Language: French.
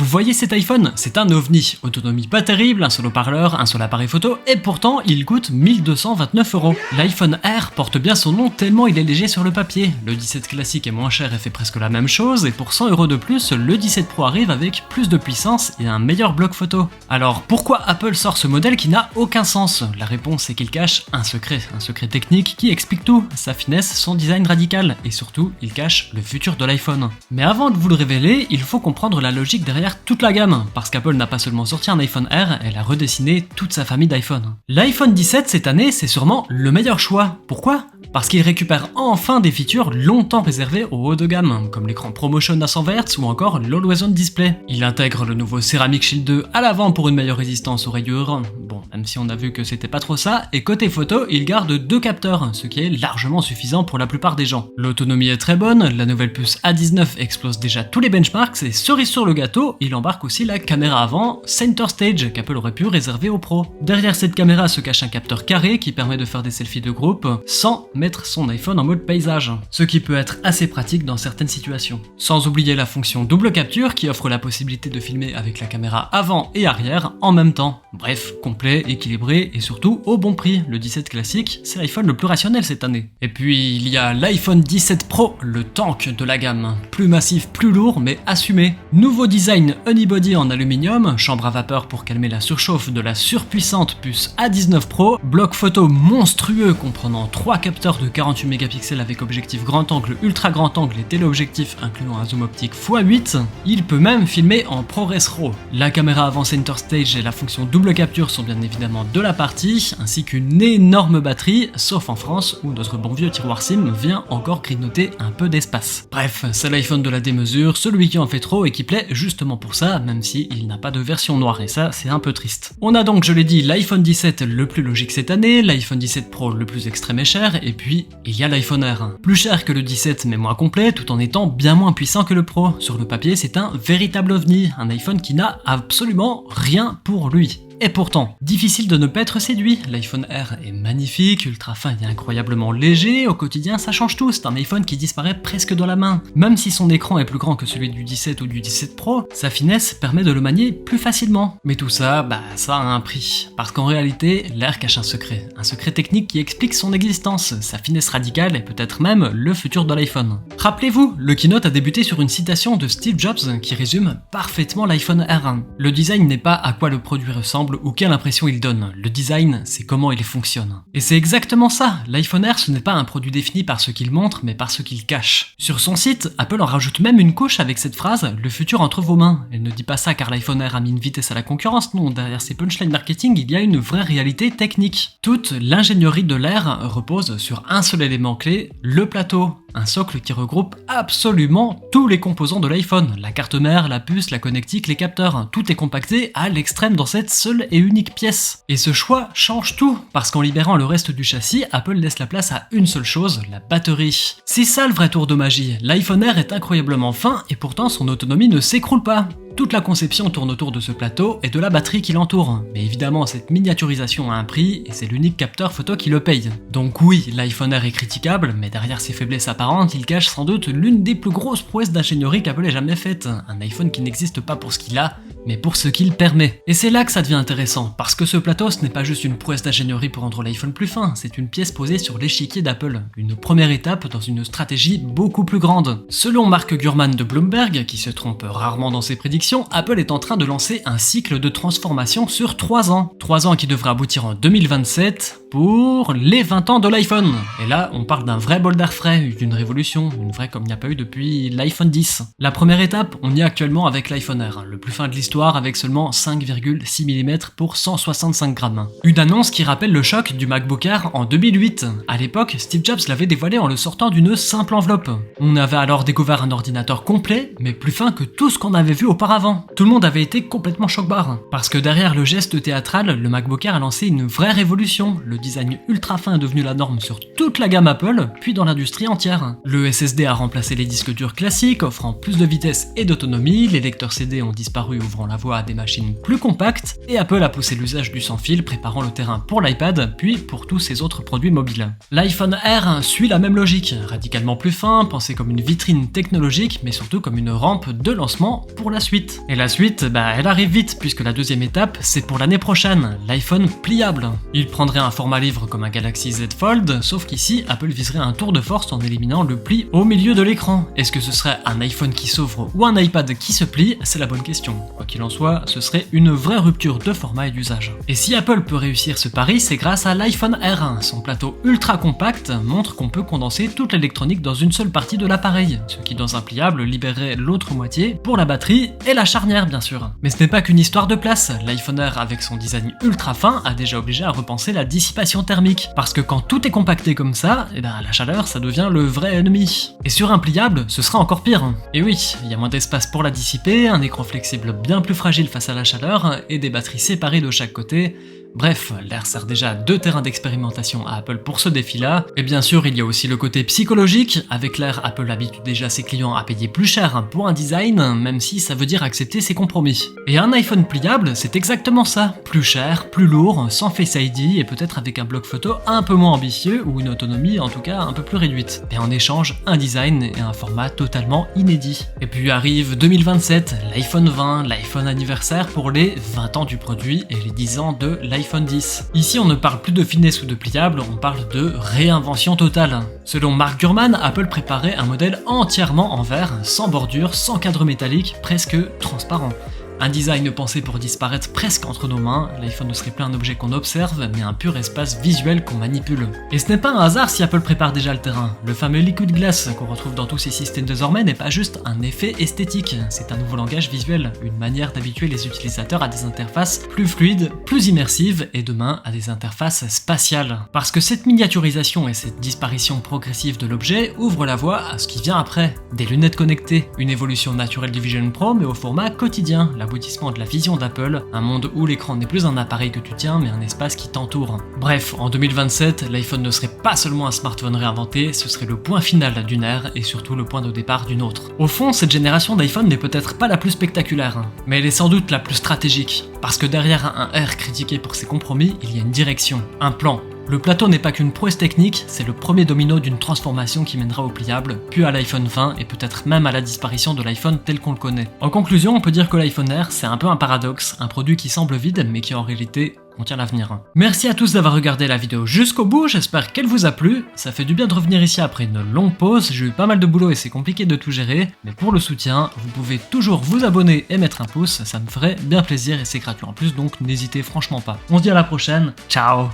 voyez cet iPhone? C'est un ovni. Autonomie pas terrible, un seul haut-parleur, un seul appareil photo, et pourtant il coûte 1229 €. L'iPhone Air porte bien son nom tellement il est léger sur le papier. Le 17 classique est moins cher et fait presque la même chose, et pour 100 € de plus, le 17 Pro arrive avec plus de puissance et un meilleur bloc photo. Alors pourquoi Apple sort ce modèle qui n'a aucun sens? La réponse est qu'il cache un secret technique qui explique tout, sa finesse, son design radical, et surtout il cache le futur de l'iPhone. Mais avant de vous le révéler, il faut comprendre la logique derrière toute la gamme, parce qu'Apple n'a pas seulement sorti un iPhone Air, elle a redessiné toute sa famille d'iPhone. L'iPhone 17 cette année, c'est sûrement le meilleur choix. Pourquoi? Parce qu'il récupère enfin des features longtemps réservées au haut de gamme, comme l'écran ProMotion à 100 Hz ou encore l'Always On Display. Il intègre le nouveau Ceramic Shield 2 à l'avant pour une meilleure résistance aux rayures, bon, même si on a vu que c'était pas trop ça, et côté photo, il garde 2 capteurs, ce qui est largement suffisant pour la plupart des gens. L'autonomie est très bonne, la nouvelle puce A19 explose déjà tous les benchmarks, et cerise sur le gâteau, il embarque aussi la caméra avant Center Stage qu'Apple aurait pu réserver aux pros. Derrière cette caméra se cache un capteur carré qui permet de faire des selfies de groupe sans mettre son iPhone en mode paysage, ce qui peut être assez pratique dans certaines situations. Sans oublier la fonction double capture qui offre la possibilité de filmer avec la caméra avant et arrière en même temps. Bref, complet, équilibré et surtout au bon prix. Le 17 classique, c'est l'iPhone le plus rationnel cette année. Et puis il y a l'iPhone 17 Pro, le tank de la gamme. Plus massif, plus lourd mais assumé. Nouveau design unibody en aluminium, chambre à vapeur pour calmer la surchauffe de la surpuissante puce A19 Pro, bloc photo monstrueux comprenant 3 capteurs de 48 mégapixels avec objectif grand angle, ultra grand angle et téléobjectif incluant un zoom optique x8, il peut même filmer en ProRes RAW. La caméra avant Center Stage et la fonction double capture sont bien évidemment de la partie, ainsi qu'une énorme batterie, sauf en France où notre bon vieux tiroir SIM vient encore grignoter un peu d'espace. Bref, c'est l'iPhone de la démesure, celui qui en fait trop et qui plaît justement pour ça, même si il n'a pas de version noire et ça c'est un peu triste. On a donc, je l'ai dit, l'iPhone 17 le plus logique cette année, l'iPhone 17 Pro le plus extrême et cher, et puis il y a l'iPhone Air. Plus cher que le 17 mais moins complet, tout en étant bien moins puissant que le Pro. Sur le papier, c'est un véritable ovni, un iPhone qui n'a absolument rien pour lui. Et pourtant, difficile de ne pas être séduit. L'iPhone Air est magnifique, ultra fin et incroyablement léger, au quotidien ça change tout, c'est un iPhone qui disparaît presque dans la main. Même si son écran est plus grand que celui du 17 ou du 17 Pro, sa finesse permet de le manier plus facilement. Mais tout ça, ça a un prix. Parce qu'en réalité, l'Air cache un secret technique qui explique son existence, sa finesse radicale et peut-être même le futur de l'iPhone. Rappelez-vous, le keynote a débuté sur une citation de Steve Jobs qui résume parfaitement l'iPhone Air. Le design n'est pas à quoi le produit ressemble ou quelle impression il donne, le design c'est comment il fonctionne. Et c'est exactement ça, l'iPhone Air ce n'est pas un produit défini par ce qu'il montre mais par ce qu'il cache. Sur son site, Apple en rajoute même une couche avec cette phrase « le futur entre vos mains ». Elle ne dit pas ça car l'iPhone Air a mis une vitesse à la concurrence, non, derrière ces punchlines marketing il y a une vraie réalité technique. Toute l'ingénierie de l'Air repose sur un seul élément clé, le plateau. Un socle qui regroupe absolument tous les composants de l'iPhone, la carte mère, la puce, la connectique, les capteurs, tout est compacté à l'extrême dans cette seule et unique pièce. Et ce choix change tout, parce qu'en libérant le reste du châssis, Apple laisse la place à une seule chose, la batterie. C'est ça le vrai tour de magie, l'iPhone Air est incroyablement fin et pourtant son autonomie ne s'écroule pas. Toute la conception tourne autour de ce plateau et de la batterie qui l'entoure. Mais évidemment, cette miniaturisation a un prix et c'est l'unique capteur photo qui le paye. Donc oui, l'iPhone Air est critiquable, mais derrière ses faiblesses apparentes, il cache sans doute l'une des plus grosses prouesses d'ingénierie qu'Apple ait jamais faites. Un iPhone qui n'existe pas pour ce qu'il a, mais pour ce qu'il permet. Et c'est là que ça devient intéressant, parce que ce plateau, ce n'est pas juste une prouesse d'ingénierie pour rendre l'iPhone plus fin, c'est une pièce posée sur l'échiquier d'Apple. Une première étape dans une stratégie beaucoup plus grande. Selon Mark Gurman de Bloomberg, qui se trompe rarement dans ses prédictions, Apple est en train de lancer un cycle de transformation sur 3 ans. 3 ans qui devrait aboutir en 2027 pour les 20 ans de l'iPhone. Et là, on parle d'un vrai bol d'air frais, d'une révolution, une vraie comme il n'y a pas eu depuis l'iPhone 10. La première étape, on y est actuellement avec l'iPhone Air, le plus fin de l'histoire avec seulement 5,6 mm pour 165 grammes. Une annonce qui rappelle le choc du MacBook Air en 2008. À l'époque, Steve Jobs l'avait dévoilé en le sortant d'une simple enveloppe. On avait alors découvert un ordinateur complet, mais plus fin que tout ce qu'on avait vu auparavant. Tout le monde avait été complètement choc-barre. Parce que derrière le geste théâtral, le MacBook Air a lancé une vraie révolution. Le le design ultra fin est devenu la norme sur toute la gamme Apple, puis dans l'industrie entière. Le SSD a remplacé les disques durs classiques, offrant plus de vitesse et d'autonomie, les lecteurs CD ont disparu, ouvrant la voie à des machines plus compactes, et Apple a poussé l'usage du sans-fil, préparant le terrain pour l'iPad, puis pour tous ses autres produits mobiles. L'iPhone R suit la même logique, radicalement plus fin, pensé comme une vitrine technologique, mais surtout comme une rampe de lancement pour la suite. Et la suite, elle arrive vite, puisque la deuxième étape, c'est pour l'année prochaine, l'iPhone pliable. Il prendrait un format livre comme un Galaxy Z Fold, sauf qu'ici, Apple viserait un tour de force en éliminant le pli au milieu de l'écran. Est-ce que ce serait un iPhone qui s'ouvre ou un iPad qui se plie? C'est la bonne question. Quoi qu'il en soit, ce serait une vraie rupture de format et d'usage. Et si Apple peut réussir ce pari, c'est grâce à l'iPhone R1. Son plateau ultra compact montre qu'on peut condenser toute l'électronique dans une seule partie de l'appareil, ce qui dans un pliable libérerait l'autre moitié pour la batterie et la charnière bien sûr. Mais ce n'est pas qu'une histoire de place, l'iPhone R avec son design ultra fin a déjà obligé à repenser la dissipation thermique, parce que quand tout est compacté comme ça, la chaleur ça devient le vrai ennemi. Et sur un pliable, ce sera encore pire. Et oui, il y a moins d'espace pour la dissiper, un écran flexible bien plus fragile face à la chaleur, et des batteries séparées de chaque côté. Bref, l'air sert déjà à 2 terrains d'expérimentation à Apple pour ce défi-là, et bien sûr il y a aussi le côté psychologique, avec l'air Apple habitue déjà ses clients à payer plus cher pour un design, même si ça veut dire accepter ses compromis. Et un iPhone pliable, c'est exactement ça, plus cher, plus lourd, sans Face ID et peut-être avec un bloc photo un peu moins ambitieux ou une autonomie en tout cas un peu plus réduite. Et en échange, un design et un format totalement inédit. Et puis arrive 2027, l'iPhone 20, l'iPhone anniversaire pour les 20 ans du produit et les 10 ans de l'iPhone 10. Ici on ne parle plus de finesse ou de pliable, on parle de réinvention totale. Selon Mark Gurman, Apple préparait un modèle entièrement en verre, sans bordure, sans cadre métallique, presque transparent. Un design pensé pour disparaître presque entre nos mains, l'iPhone ne serait plus un objet qu'on observe, mais un pur espace visuel qu'on manipule. Et ce n'est pas un hasard si Apple prépare déjà le terrain. Le fameux Liquid Glass qu'on retrouve dans tous ses systèmes désormais n'est pas juste un effet esthétique, c'est un nouveau langage visuel, une manière d'habituer les utilisateurs à des interfaces plus fluides, plus immersives, et demain à des interfaces spatiales. Parce que cette miniaturisation et cette disparition progressive de l'objet ouvrent la voie à ce qui vient après. Des lunettes connectées, une évolution naturelle du Vision Pro mais au format quotidien, l'aboutissement de la vision d'Apple, un monde où l'écran n'est plus un appareil que tu tiens mais un espace qui t'entoure. Bref, en 2027, l'iPhone ne serait pas seulement un smartphone réinventé, ce serait le point final d'une ère et surtout le point de départ d'une autre. Au fond, cette génération d'iPhone n'est peut-être pas la plus spectaculaire, mais elle est sans doute la plus stratégique, parce que derrière un R critiqué pour ses compromis, il y a une direction, un plan. Le plateau n'est pas qu'une prouesse technique, c'est le premier domino d'une transformation qui mènera au pliable, puis à l'iPhone 20 et peut-être même à la disparition de l'iPhone tel qu'on le connaît. En conclusion, on peut dire que l'iPhone R, c'est un peu un paradoxe, un produit qui semble vide mais qui en réalité contient l'avenir. Merci à tous d'avoir regardé la vidéo jusqu'au bout, j'espère qu'elle vous a plu. Ça fait du bien de revenir ici après une longue pause, j'ai eu pas mal de boulot et c'est compliqué de tout gérer, mais pour le soutien, vous pouvez toujours vous abonner et mettre un pouce, ça me ferait bien plaisir et c'est gratuit en plus, donc n'hésitez franchement pas. On se dit à la prochaine, ciao!